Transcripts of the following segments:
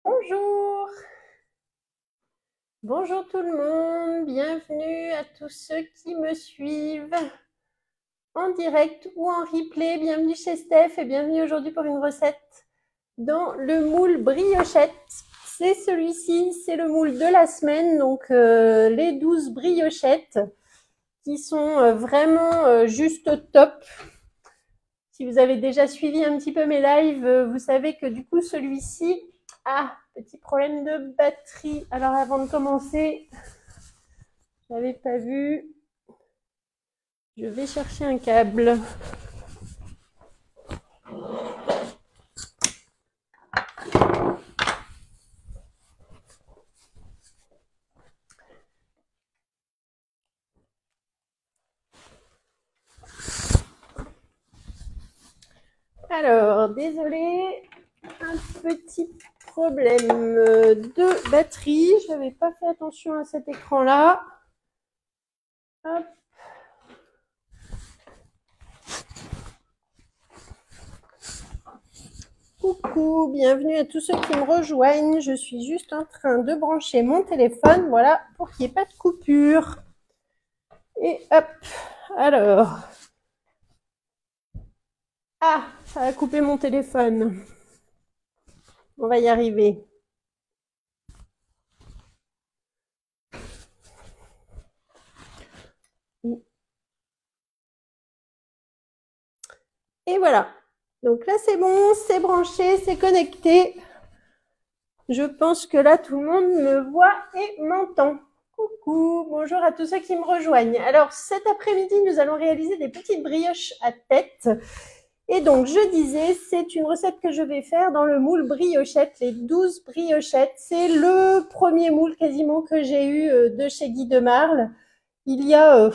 Bonjour, bonjour tout le monde, bienvenue à tous ceux qui me suivent en direct ou en replay. Bienvenue chez Steph et bienvenue aujourd'hui pour une recette dans le moule briochette. C'est celui-ci, c'est le moule de la semaine, donc les 12 briochettes qui sont vraiment juste top. Si vous avez déjà suivi un petit peu mes lives, vous savez que du coup celui-ci, petit problème de batterie. Alors avant de commencer, j'avais pas vu, je vais chercher un câble. Alors, désolé, un petit problème de batterie. Je n'avais pas fait attention à cet écran-là. Hop. Coucou, bienvenue à tous ceux qui me rejoignent. Je suis juste en train de brancher mon téléphone, voilà, pour qu'il n'y ait pas de coupure. Et hop, alors. Ça a coupé mon téléphone. On va y arriver. Et voilà. Donc là, c'est bon, c'est branché, c'est connecté. Je pense que là, tout le monde me voit et m'entend. Coucou, bonjour à tous ceux qui me rejoignent. Alors, cet après-midi, nous allons réaliser des petites brioches à tête. Et donc, je disais, c'est une recette que je vais faire dans le moule briochette, les 12 briochettes. C'est le premier moule quasiment que j'ai eu de chez Guy de Marle, il y a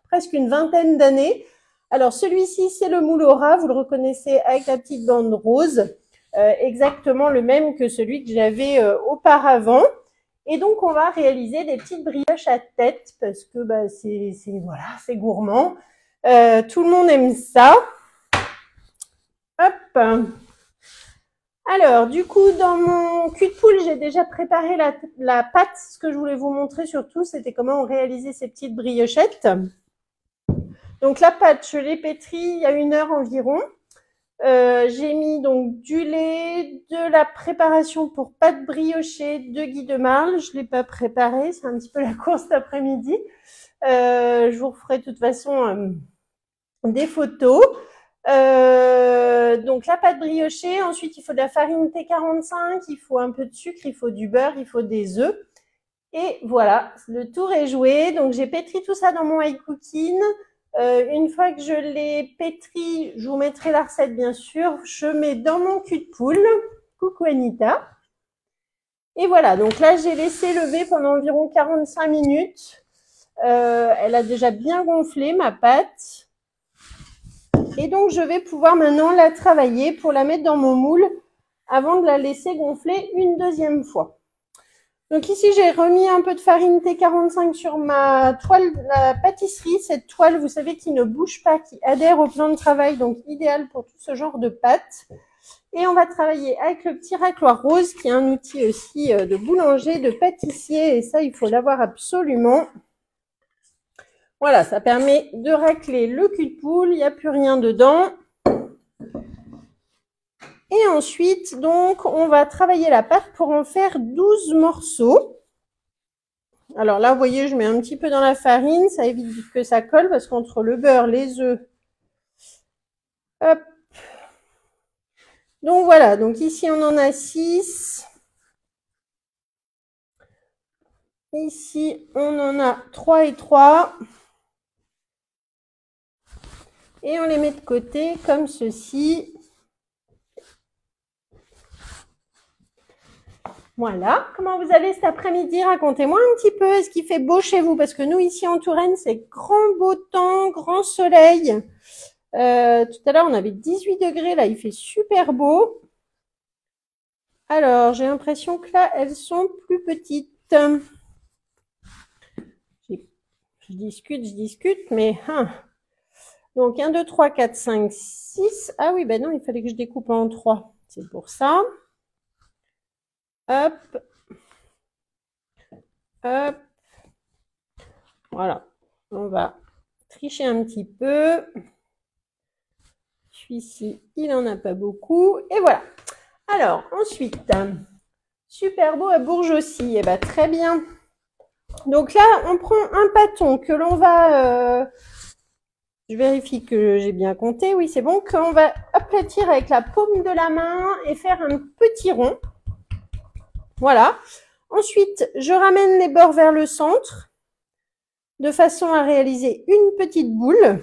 presque une vingtaine d'années. Alors, celui-ci, c'est le moule au rat, vous le reconnaissez avec la petite bande rose, exactement le même que celui que j'avais auparavant. Et donc, on va réaliser des petites brioches à tête parce que c'est gourmand. Tout le monde aime ça. Hop. Alors, du coup, dans mon cul de poule, j'ai déjà préparé la pâte. Ce que je voulais vous montrer surtout, c'était comment on réalisait ces petites briochettes. Donc, la pâte, je l'ai pétrie il y a 1 heure environ. J'ai mis donc du lait, de la préparation pour pâte briochée de Guy de Marle. Je ne l'ai pas préparée, c'est un petit peu la course cet après-midi. Je vous referai de toute façon des photos. Donc la pâte briochée, ensuite il faut de la farine T45, il faut un peu de sucre, il faut du beurre, il faut des œufs. Et voilà, le tour est joué. Donc j'ai pétri tout ça dans mon iCooking. Une fois que je l'ai pétri, je vous mettrai la recette bien sûr. Je mets dans mon cul de poule. Coucou Anita. Et voilà, donc là j'ai laissé lever pendant environ 45 minutes. Elle a déjà bien gonflé ma pâte. Et donc je vais pouvoir maintenant la travailler pour la mettre dans mon moule avant de la laisser gonfler une deuxième fois. Donc ici, j'ai remis un peu de farine T45 sur ma toile de la pâtisserie. Cette toile, vous savez, qui ne bouge pas, qui adhère au plan de travail, donc idéal pour tout ce genre de pâte. Et on va travailler avec le petit racloir rose, qui est un outil aussi de boulanger, de pâtissier. Et ça, il faut l'avoir absolument. Voilà, ça permet de racler le cul de poule. Il n'y a plus rien dedans. Et ensuite, donc, on va travailler la pâte pour en faire 12 morceaux. Alors là, vous voyez, je mets un petit peu dans la farine, ça évite que ça colle parce qu'entre le beurre, les œufs, hop. Donc voilà, donc ici on en a 6. Ici, on en a 3 et 3. Et on les met de côté comme ceci. Voilà, comment vous allez cet après-midi? Racontez-moi un petit peu, est-ce qu'il fait beau chez vous? Parce que nous, ici en Touraine, c'est grand beau temps, grand soleil. Tout à l'heure, on avait 18 degrés, là, il fait super beau. Alors, j'ai l'impression que là, elles sont plus petites. Je discute, mais... Donc, 1, 2, 3, 4, 5, 6. Ah oui, ben non, il fallait que je découpe en 3. C'est pour ça. Hop, hop. Voilà. On va tricher un petit peu. Celui-ci, il n'en a pas beaucoup. Et voilà. Alors, ensuite, super beau à Bourges aussi. Eh ben, très bien. Donc là, on prend un pâton que l'on va... je vérifie que j'ai bien compté. Oui, c'est bon. Qu'on va aplatir avec la paume de la main et faire un petit rond. Voilà. Ensuite, je ramène les bords vers le centre de façon à réaliser une petite boule.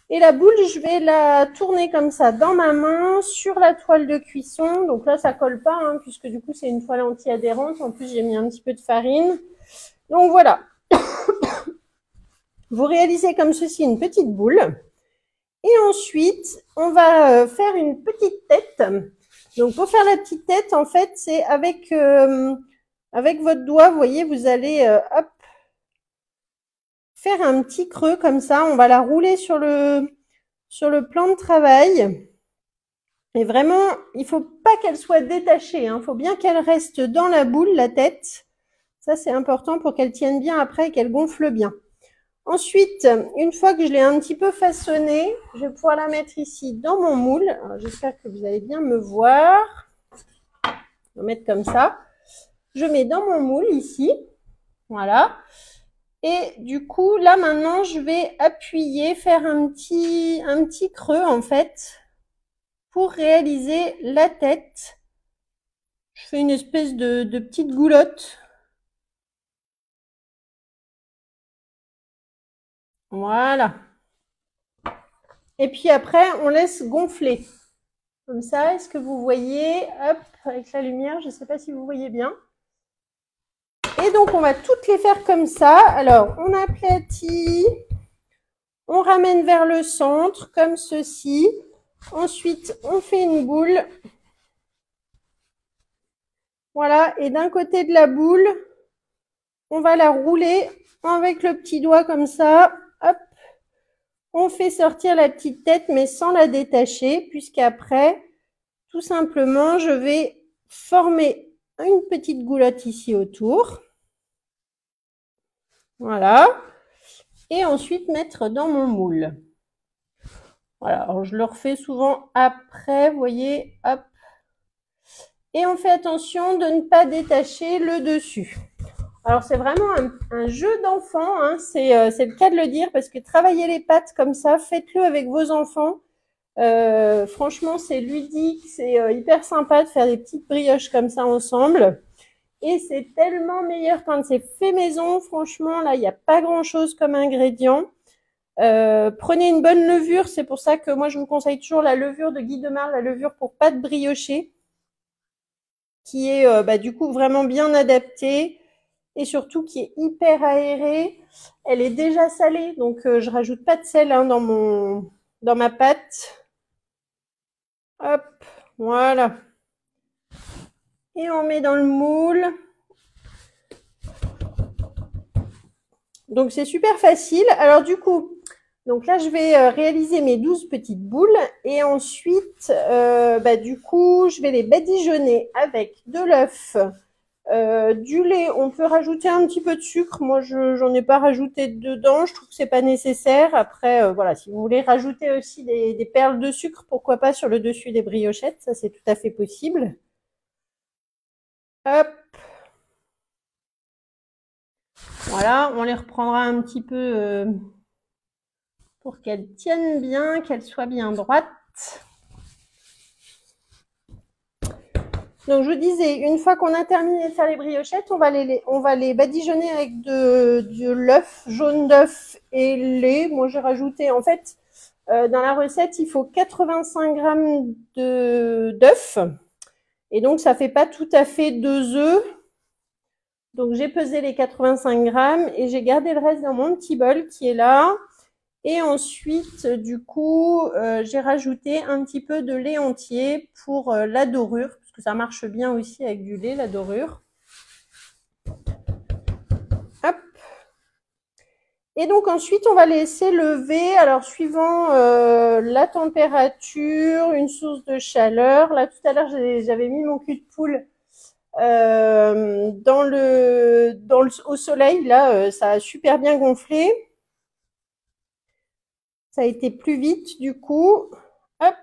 Et la boule, je vais la tourner comme ça dans ma main sur la toile de cuisson. Donc là, ça colle pas, hein, puisque du coup, c'est une toile anti-adhérente. En plus, j'ai mis un petit peu de farine. Donc voilà. Vous réalisez comme ceci une petite boule. Et ensuite, on va faire une petite tête. Donc pour faire la petite tête, en fait, c'est avec votre doigt, vous voyez, vous allez hop, faire un petit creux comme ça. On va la rouler sur le plan de travail. Et vraiment, il faut pas qu'elle soit détachée. Il faut bien qu'elle reste dans la boule, la tête. Ça, c'est important pour qu'elle tienne bien après et qu'elle gonfle bien. Ensuite, une fois que je l'ai un petit peu façonnée, je vais pouvoir la mettre ici dans mon moule. J'espère que vous allez bien me voir. Je vais mettre comme ça. Je mets dans mon moule ici. Voilà. Et du coup, là maintenant, je vais appuyer, faire un petit creux en fait, pour réaliser la tête. Je fais une espèce de petite goulotte. Voilà. Et puis après, on laisse gonfler. Comme ça, est-ce que vous voyez? Hop, avec la lumière, je ne sais pas si vous voyez bien. Et donc, on va toutes les faire comme ça. Alors, on aplatit. On ramène vers le centre, comme ceci. Ensuite, on fait une boule. Voilà, et d'un côté de la boule, on va la rouler avec le petit doigt comme ça. Hop, on fait sortir la petite tête, mais sans la détacher, puisqu'après, tout simplement, je vais former une petite goulotte ici autour. Voilà. Et ensuite, mettre dans mon moule. Voilà, alors je le refais souvent après, vous voyez, hop. Et on fait attention de ne pas détacher le dessus. Alors, c'est vraiment un jeu d'enfant, hein. C'est le cas de le dire, parce que travailler les pâtes comme ça, faites-le avec vos enfants. Franchement, c'est ludique, c'est hyper sympa de faire des petites brioches comme ça ensemble. Et c'est tellement meilleur quand c'est fait maison. Franchement, là, il n'y a pas grand-chose comme ingrédient. Prenez une bonne levure. C'est pour ça que moi, je vous conseille toujours la levure de Guy Demar, la levure pour pâte briochée, qui est du coup vraiment bien adaptée et surtout qui est hyper aérée. Elle est déjà salée, donc je rajoute pas de sel hein, dans ma pâte. Hop, voilà. Et on met dans le moule. Donc c'est super facile. Alors du coup, donc là je vais réaliser mes 12 petites boules et ensuite du coup je vais les badigeonner avec de l'œuf, du lait. On peut rajouter un petit peu de sucre. Moi j'en ai pas rajouté dedans, je trouve que c'est pas nécessaire. Après voilà, si vous voulez rajouter aussi des perles de sucre, pourquoi pas sur le dessus des briochettes, ça c'est tout à fait possible. Hop. Voilà, on les reprendra un petit peu pour qu'elles tiennent bien, qu'elles soient bien droites. Donc je vous disais, une fois qu'on a terminé de faire les briochettes, on va les badigeonner avec de l'œuf, jaune d'œuf et lait. Moi j'ai rajouté, en fait, dans la recette, il faut 85 grammes d'œuf. Et donc ça fait pas tout à fait 2 œufs. Donc j'ai pesé les 85 grammes et j'ai gardé le reste dans mon petit bol qui est là. Et ensuite, du coup, j'ai rajouté un petit peu de lait entier pour la dorure, parce que ça marche bien aussi avec du lait, la dorure. Hop. Et donc ensuite, on va laisser lever, alors suivant la température, une source de chaleur. Là, tout à l'heure, j'avais mis mon cul de poule au soleil, là, ça a super bien gonflé. Ça a été plus vite, du coup. Hop,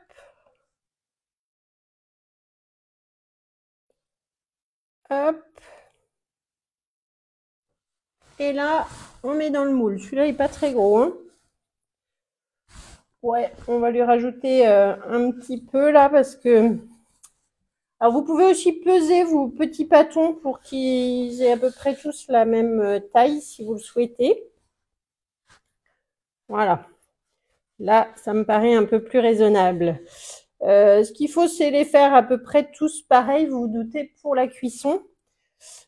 hop. Et là, on met dans le moule. Celui-là, il n'est pas très gros, hein. Ouais, on va lui rajouter un petit peu là parce que... Alors, vous pouvez aussi peser vos petits pâtons pour qu'ils aient à peu près tous la même taille si vous le souhaitez. Voilà. Là, ça me paraît un peu plus raisonnable. Ce qu'il faut, c'est les faire à peu près tous pareils, vous vous doutez, pour la cuisson.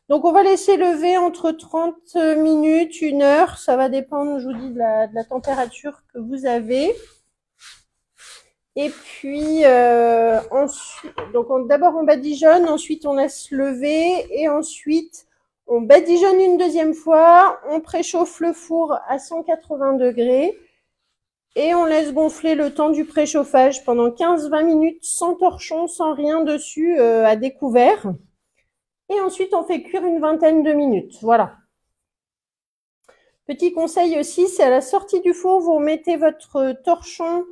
Donc, on va laisser lever entre 30 minutes, 1 heure. Ça va dépendre, je vous dis, de la température que vous avez. Et puis, ensuite, donc d'abord on badigeonne, ensuite on laisse lever et ensuite on badigeonne une deuxième fois, on préchauffe le four à 180 degrés et on laisse gonfler le temps du préchauffage pendant 15-20 minutes sans torchon, sans rien dessus, à découvert. Et ensuite on fait cuire une vingtaine de minutes, voilà. Petit conseil aussi, c'est à la sortie du four, vous remettez votre torchon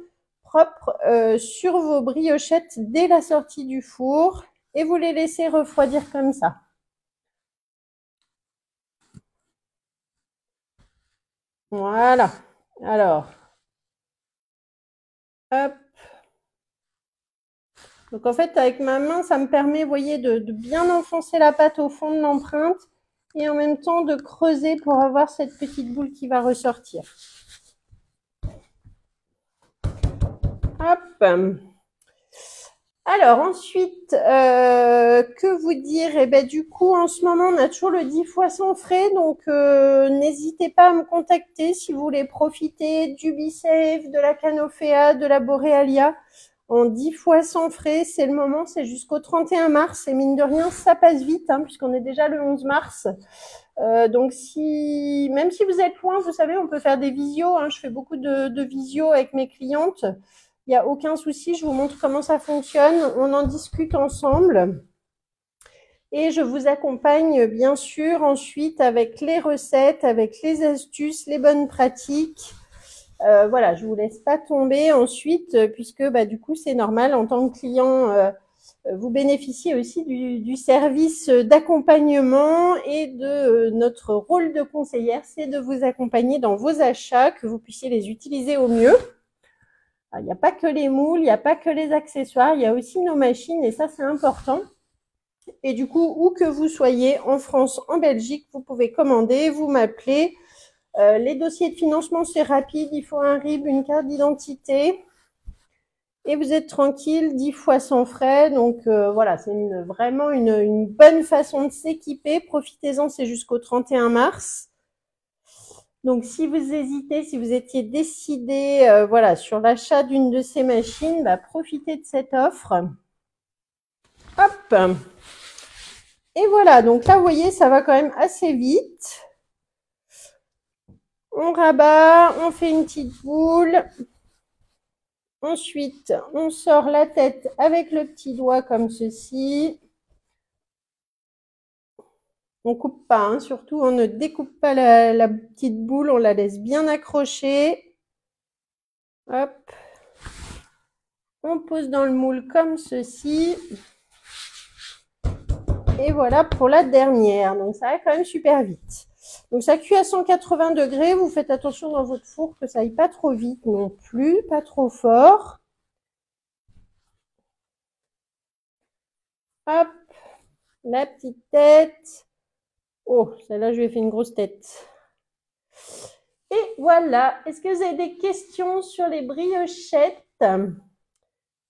propre sur vos briochettes dès la sortie du four et vous les laissez refroidir comme ça. Voilà. Alors, hop. Donc en fait, avec ma main, ça me permet, vous voyez, de bien enfoncer la pâte au fond de l'empreinte et en même temps de creuser pour avoir cette petite boule qui va ressortir. Hop. Alors ensuite, que vous dire? Eh ben du coup, en ce moment, on a toujours le 10 fois sans frais, donc n'hésitez pas à me contacter si vous voulez profiter du BeSafe, de la Canofea, de la Borealia en 10 fois sans frais. C'est le moment, c'est jusqu'au 31 mars et mine de rien, ça passe vite hein, puisqu'on est déjà le 11 mars. Donc même si vous êtes loin, vous savez, on peut faire des visios. Hein, je fais beaucoup de visios avec mes clientes. Il n'y a aucun souci, je vous montre comment ça fonctionne. On en discute ensemble. Et je vous accompagne bien sûr ensuite avec les recettes, avec les astuces, les bonnes pratiques. Voilà, je vous laisse pas tomber ensuite puisque du coup c'est normal en tant que client, vous bénéficiez aussi du service d'accompagnement et de notre rôle de conseillère, c'est de vous accompagner dans vos achats, que vous puissiez les utiliser au mieux. Il n'y a pas que les moules, il n'y a pas que les accessoires, il y a aussi nos machines et ça c'est important. Et du coup, où que vous soyez, en France, en Belgique, vous pouvez commander, vous m'appelez. Les dossiers de financement, c'est rapide, il faut un RIB, une carte d'identité. Et vous êtes tranquille, 10 fois sans frais. Donc voilà, c'est vraiment une bonne façon de s'équiper. Profitez-en, c'est jusqu'au 31 mars. Donc, si vous hésitez, si vous étiez décidé voilà, sur l'achat d'une de ces machines, profitez de cette offre. Hop. Et voilà, donc là, vous voyez, ça va quand même assez vite. On rabat, on fait une petite boule. Ensuite, on sort la tête avec le petit doigt comme ceci. On coupe pas, hein, surtout on ne découpe pas la petite boule, on la laisse bien accrochée. Hop. On pose dans le moule comme ceci. Et voilà pour la dernière. Donc ça va quand même super vite. Donc ça cuit à 180 degrés. Vous faites attention dans votre four que ça aille pas trop vite non plus, pas trop fort. Hop, la petite tête. Oh, celle-là, je lui ai fait une grosse tête. Et voilà. Est-ce que vous avez des questions sur les briochettes?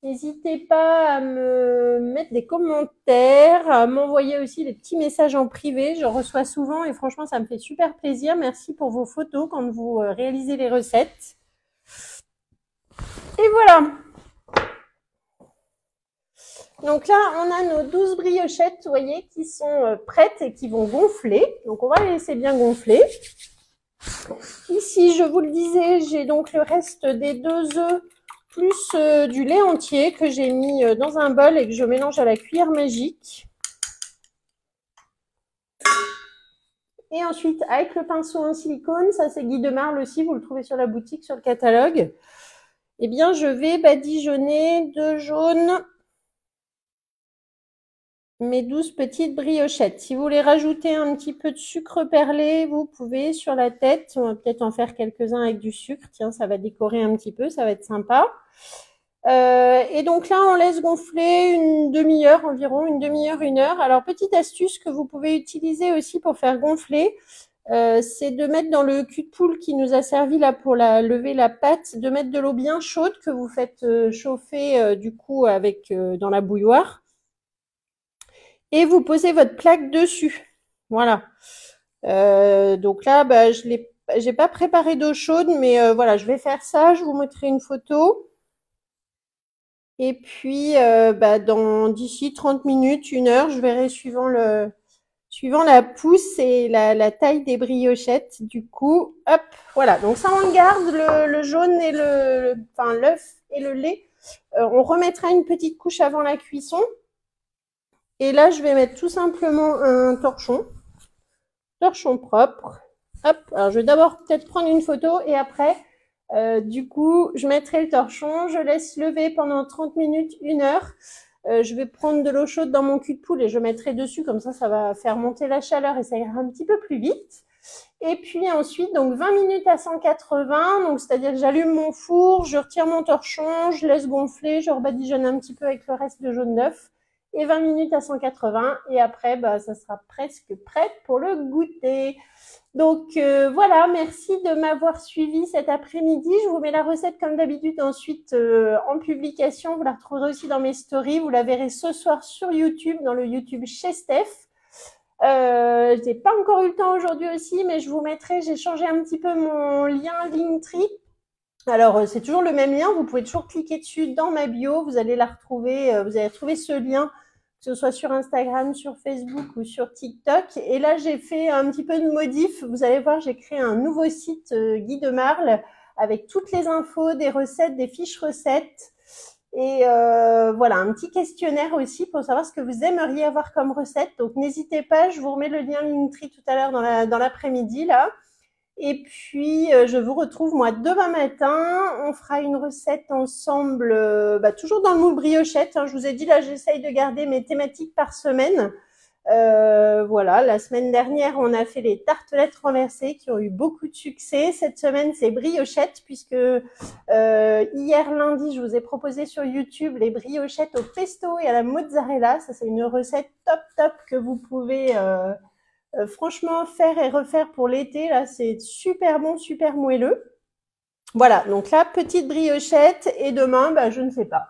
N'hésitez pas à me mettre des commentaires, à m'envoyer aussi des petits messages en privé. J'en reçois souvent et franchement, ça me fait super plaisir. Merci pour vos photos quand vous réalisez les recettes. Et voilà. Donc là, on a nos 12 briochettes, vous voyez, qui sont prêtes et qui vont gonfler. Donc, on va les laisser bien gonfler. Ici, je vous le disais, j'ai donc le reste des 2 œufs plus du lait entier que j'ai mis dans un bol et que je mélange à la cuillère magique. Et ensuite, avec le pinceau en silicone, ça c'est Guy de Marle aussi, vous le trouvez sur la boutique, sur le catalogue. Eh bien, je vais badigeonner de jaune mes 12 petites briochettes. Si vous voulez rajouter un petit peu de sucre perlé, vous pouvez sur la tête. On va peut-être en faire quelques-uns avec du sucre. Tiens, ça va décorer un petit peu, ça va être sympa. Et donc là, on laisse gonfler une demi-heure environ, une demi-heure, une heure. Alors, petite astuce que vous pouvez utiliser aussi pour faire gonfler, c'est de mettre dans le cul de poule qui nous a servi là pour lever la pâte, de mettre de l'eau bien chaude que vous faites chauffer du coup avec dans la bouilloire. Et vous posez votre plaque dessus. Voilà. Donc là, bah, j'ai pas préparé d'eau chaude, mais voilà, je vais faire ça. Je vous montrerai une photo. Et puis, bah, d'ici 30 minutes, une heure, je verrai suivant la pousse et la taille des briochettes. Du coup, hop, voilà. Donc ça, on garde le jaune et enfin l'œuf et le lait. On remettra une petite couche avant la cuisson. Et là, je vais mettre tout simplement un torchon propre. Hop, alors je vais d'abord peut-être prendre une photo et après, du coup, je mettrai le torchon, je laisse lever pendant 30 minutes, une heure. Je vais prendre de l'eau chaude dans mon cul de poule et je mettrai dessus, comme ça va faire monter la chaleur et ça ira un petit peu plus vite. Et puis ensuite, donc 20 minutes à 180, donc c'est-à-dire que j'allume mon four, je retire mon torchon, je laisse gonfler, je rebadigeonne un petit peu avec le reste de jaune d'œuf. Et 20 minutes à 180 et après bah, ça sera presque prêt pour le goûter. Donc voilà, merci de m'avoir suivi cet après-midi. Je vous mets la recette comme d'habitude ensuite en publication. Vous la retrouverez aussi dans mes stories. Vous la verrez ce soir sur YouTube, dans le YouTube chez Steph. Je n'ai pas encore eu le temps aujourd'hui aussi, mais je vous mettrai, j'ai changé un petit peu mon lien Linktree. Alors, c'est toujours le même lien. Vous pouvez toujours cliquer dessus dans ma bio. Vous allez la retrouver. Vous allez retrouver ce lien, que ce soit sur Instagram, sur Facebook ou sur TikTok. Et là, j'ai fait un petit peu de modif. Vous allez voir, j'ai créé un nouveau site Guy de Marle avec toutes les infos, des recettes, des fiches recettes. Et voilà, un petit questionnaire aussi pour savoir ce que vous aimeriez avoir comme recette. Donc, n'hésitez pas. Je vous remets le lien Linktree tout à l'heure dans l'après-midi, là. Et puis, je vous retrouve, moi, demain matin. On fera une recette ensemble, toujours dans le moule briochette. Hein. Je vous ai dit, là, j'essaye de garder mes thématiques par semaine. Voilà, la semaine dernière, on a fait les tartelettes renversées qui ont eu beaucoup de succès. Cette semaine, c'est briochettes puisque hier lundi, je vous ai proposé sur YouTube les briochettes au pesto et à la mozzarella. Ça, c'est une recette top que vous pouvez... franchement, faire et refaire pour l'été, là, c'est super bon, super moelleux. Voilà, donc là, petite briochette et demain, bah, je ne sais pas.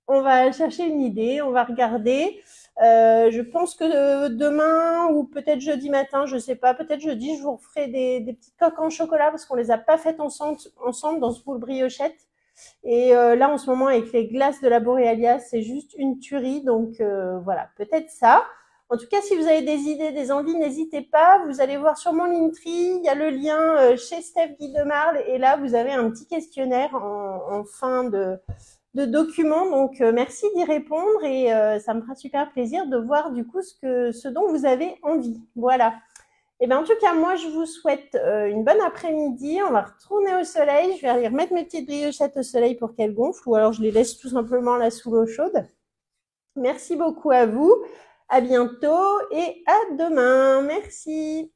On va chercher une idée, on va regarder. Je pense que demain ou peut-être jeudi matin, je sais pas, peut-être jeudi, je vous referai des petites coques en chocolat parce qu'on les a pas faites ensemble dans ce moule briochette. Et là, en ce moment, avec les glaces de la Borealia, c'est juste une tuerie. Donc voilà, peut-être ça. En tout cas, si vous avez des idées, des envies, n'hésitez pas. Vous allez voir sur mon Linktree, il y a le lien chez Steph Guy de Marle. Et là, vous avez un petit questionnaire en fin de document. Donc, merci d'y répondre. Et ça me fera super plaisir de voir du coup ce dont vous avez envie. Voilà. Et bien, en tout cas, moi, je vous souhaite une bonne après-midi. On va retourner au soleil. Je vais aller remettre mes petites briochettes au soleil pour qu'elles gonflent. Ou alors, je les laisse tout simplement là sous l'eau chaude. Merci beaucoup à vous. À bientôt et à demain. Merci.